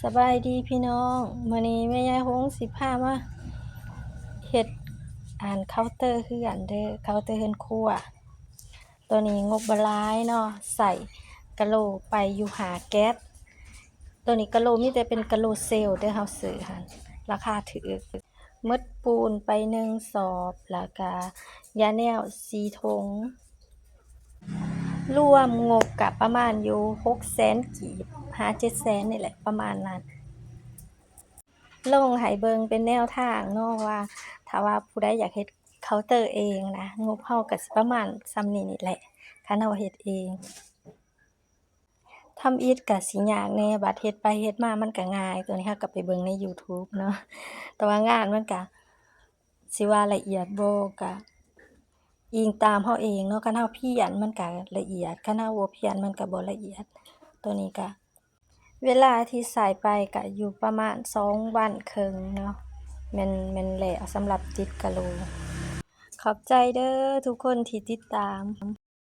สบายดีพี่น้องมื้อนี้แม่ยายฮงสิพามาเฮ็ดเคาน์เตอร์เฮือนเด้อเคาน์เตอร์เฮือนครัวตัวนี้งบบ่หลายเนาะใส่กะโหลไปอยู่หาแก๊สตัวนี้กะโหลมีแต่เป็นกะโหลเซลล์เด้อเฮาซื้อหั่นราคาถูกหมดปูนไป1 สอบแล้วก็ยาแนว4 ถุงรวมงบก็ประมาณอยู่600,000 กีบ5-700,000นี่แหละประมาณนั้น ลงให้เบิ่งเป็นแนวทางเนาะว่าถ้าว่าผู้ใดอยากเฮ็ดเคาน์เตอร์เองนะงบเราก็สิประมาณส่ำนี้นี่แหละคันเราเฮ็ดเองทำอิฐก็สิยากแหน่บัดเฮ็ดไปเฮ็ดมามันก็ง่ายตัวนี้เราก็ไปเบิ่งในยูทูบเนาะแต่ว่างานมันก็สิว่าละเอียดบ่ก็อิงตามเราเองเนาะคันเราเพียรมันก็ละเอียดคันเราบ่เพียรมันก็บ่ละเอียดตัวนี้ก็เวลาที่ใส่ไปก็อยู่ประมาณ2 วันครึ่งเนาะแม่นแล้วสำหรับติดกะโหลขอบใจเด้อทุกคนที่ติดตาม